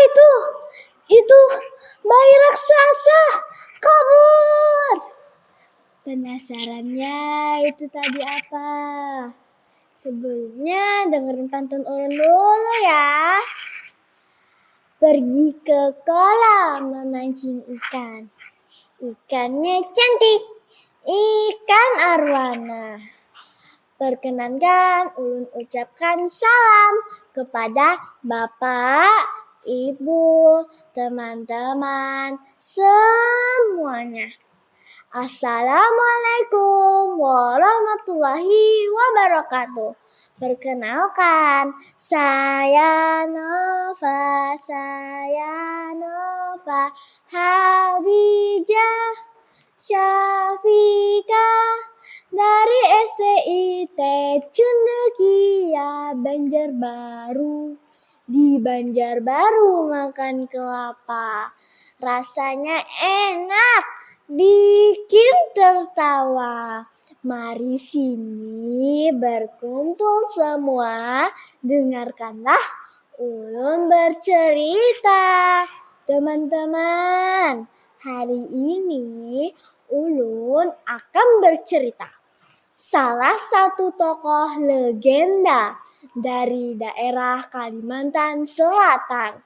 itu? Itu bayi raksasa. Kabur. Penasarannya itu tadi apa? Sebelumnya dengerin pantun urun dulu ya. Pergi ke kolam memancing ikan. Ikannya cantik, ikan arwana. Perkenankan ulun ucapkan salam kepada Bapak, Ibu, teman-teman semuanya. Assalamualaikum warahmatullahi wabarakatuh. Perkenalkan, saya Nova Hadijah Syafika dari STIT Cendekia Banjarbaru. Di Banjarbaru makan kelapa, rasanya enak, bikin tertawa. Mari sini berkumpul semua, dengarkanlah ulun bercerita. Teman-teman, hari ini ulun akan bercerita salah satu tokoh legenda dari daerah Kalimantan Selatan.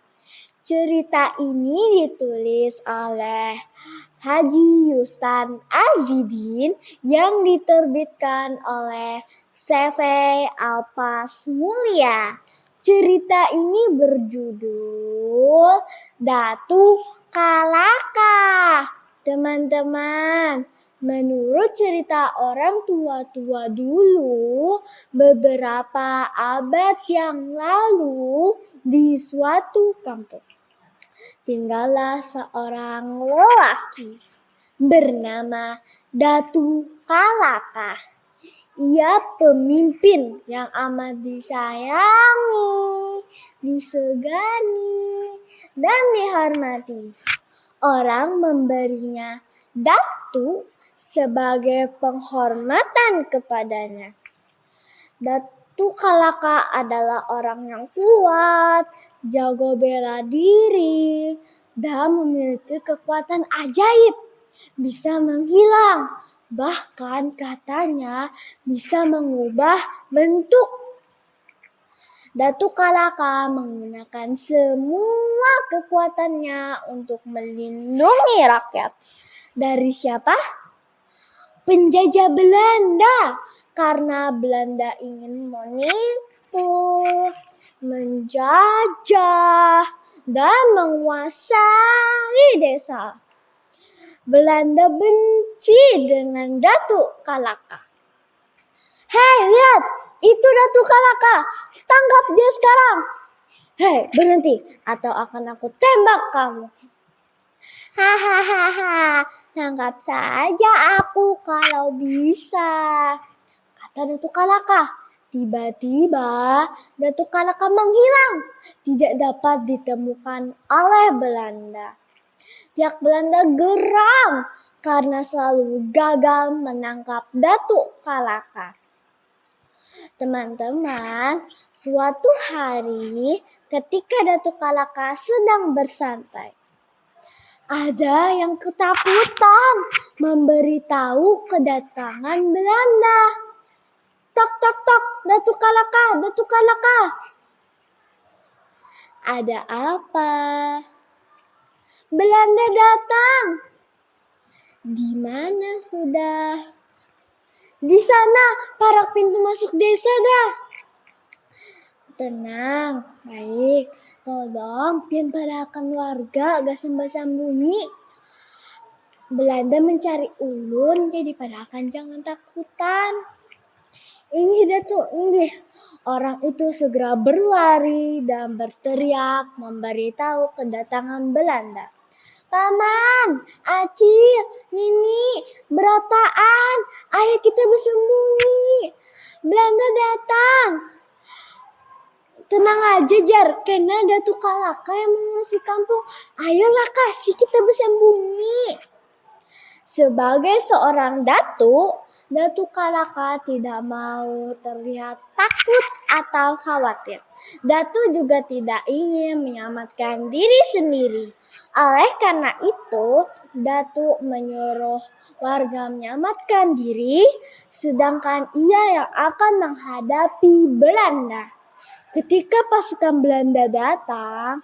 Cerita ini ditulis oleh Haji Yustan Azidin yang diterbitkan oleh CV Alpas Mulia. Cerita ini berjudul Datu Kalaka. Teman-teman, menurut cerita orang tua-tua dulu, beberapa abad yang lalu di suatu kampung tinggallah seorang lelaki bernama Datu Kalaka. Ia pemimpin yang amat disayangi, disegani, dan dihormati. Orang memberinya Datu sebagai penghormatan kepadanya. Datu Kalaka adalah orang yang kuat, jago bela diri, dan memiliki kekuatan ajaib. Bisa menghilang, bahkan katanya bisa mengubah bentuk. Datu Kalaka menggunakan semua kekuatannya untuk melindungi rakyat. Dari siapa? Penjajah Belanda. Karena Belanda ingin menipu, menjajah, dan menguasai desa. Belanda benci dengan Datu Kalaka. Hei, lihat! Itu Datu Kalaka. Tangkap dia sekarang. Hei, berhenti atau akan aku tembak kamu. Hahaha, tangkap saja aku kalau bisa, kata Datu Kalaka. Tiba-tiba Datu Kalaka menghilang, tidak dapat ditemukan oleh Belanda. Pihak Belanda geram karena selalu gagal menangkap Datu Kalaka. Teman-teman, suatu hari ketika Datu Kalaka sedang bersantai, ada yang ketakutan memberitahu kedatangan Belanda. Tok tok tok, Datu Kalaka, Datu Kalaka. Ada apa? Belanda datang. Di mana sudah? Di sana, parak pintu masuk desa dah. Tenang, baik. Tolong pian padahkan warga agak sembunyi. Belanda mencari ulun, jadi padahkan jangan takutan. Ini Datu, ini. Orang itu segera berlari dan berteriak memberitahu kedatangan Belanda. Paman, Acil, Nini, berataan, ayo kita bersembunyi. Belanda datang. Tenang aja Jar, karena Datu Kalaka yang mengurusi kampung. Ayolah kasih kita bersembunyi. Sebagai seorang datu, Datu Kalaka tidak mau terlihat takut atau khawatir. Datu juga tidak ingin menyelamatkan diri sendiri. Oleh karena itu, Datu menyuruh warga menyelamatkan diri, sedangkan ia yang akan menghadapi Belanda. Ketika pasukan Belanda datang,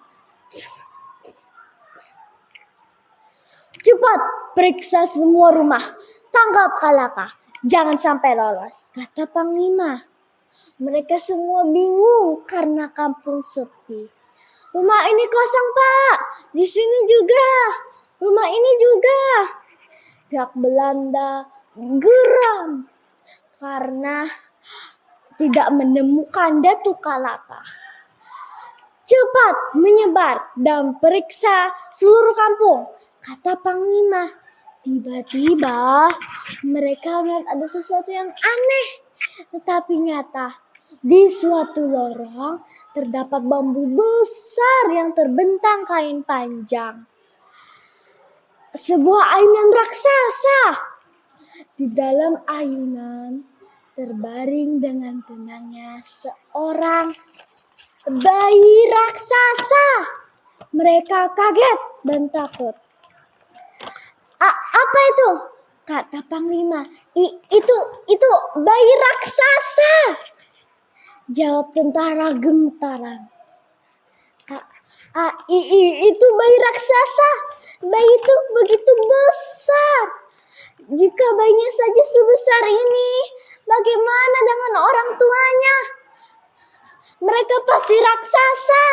"Cepat periksa semua rumah, tangkap Kalaka. Jangan sampai lolos," kata Panglima. Mereka semua bingung karena kampung sepi. "Rumah ini kosong, Pak. Di sini juga. Rumah ini juga." Pihak Belanda geram karena tidak menemukan Datu Kalaka. "Cepat menyebar dan periksa seluruh kampung," kata Panglima. Tiba-tiba mereka melihat ada sesuatu yang aneh tetapi nyata. Di suatu lorong terdapat bambu besar yang terbentang kain panjang. Sebuah ayunan raksasa. Di dalam ayunan terbaring dengan tenangnya seorang bayi raksasa. Mereka kaget dan takut. "Apa itu?" kata Panglima. Itu bayi raksasa," jawab tentara gemetaran. Itu bayi raksasa. Bayi itu begitu besar. Jika bayinya saja sebesar ini, bagaimana dengan orang tuanya? Mereka pasti raksasa,"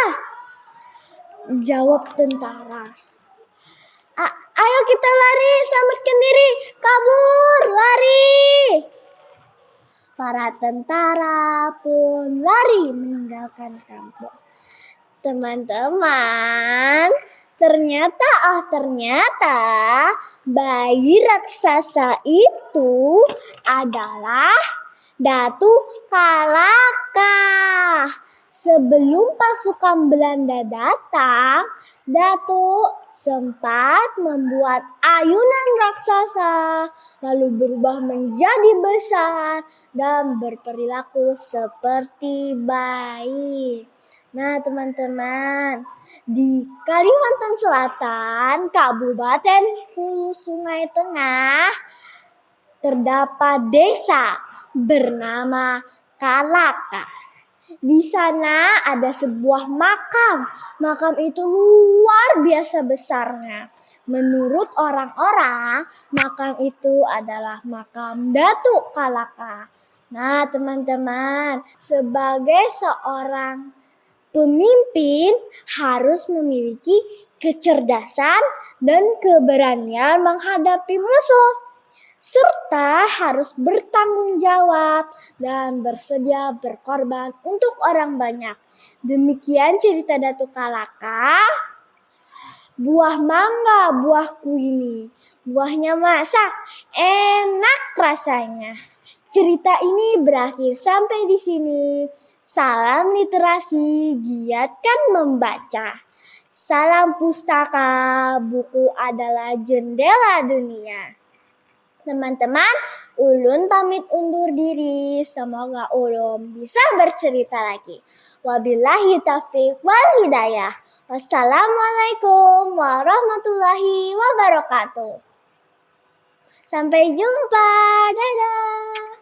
jawab tentara. "Ayo kita lari, selamatkan diri, kabur, lari." Para tentara pun lari meninggalkan kampung. Teman-teman, ternyata bayi raksasa itu adalah Datu Kalaka. Sebelum pasukan Belanda datang, Datu sempat membuat ayunan raksasa, lalu berubah menjadi besar dan berperilaku seperti bayi. Nah, teman-teman, di Kalimantan Selatan, Kabupaten Hulu Sungai Tengah, terdapat desa bernama Kalaka. Di sana ada sebuah makam. Makam itu luar biasa besarnya. Menurut orang-orang, makam itu adalah makam Datu Kalaka. Nah, teman-teman, sebagai seorang pemimpin harus memiliki kecerdasan dan keberanian menghadapi musuh, serta harus bertanggung jawab dan bersedia berkorban untuk orang banyak. Demikian cerita Datu Kalaka. Buah mangga, buahku ini. Buahnya masak, enak rasanya. Cerita ini berakhir sampai di sini. Salam literasi, giatkan membaca. Salam pustaka, buku adalah jendela dunia. Teman-teman, Ulun pamit undur diri. Semoga Ulun bisa bercerita lagi. Wabillahi taufiq wal hidayah. Wassalamualaikum warahmatullahi wabarakatuh. Sampai jumpa. Dadah.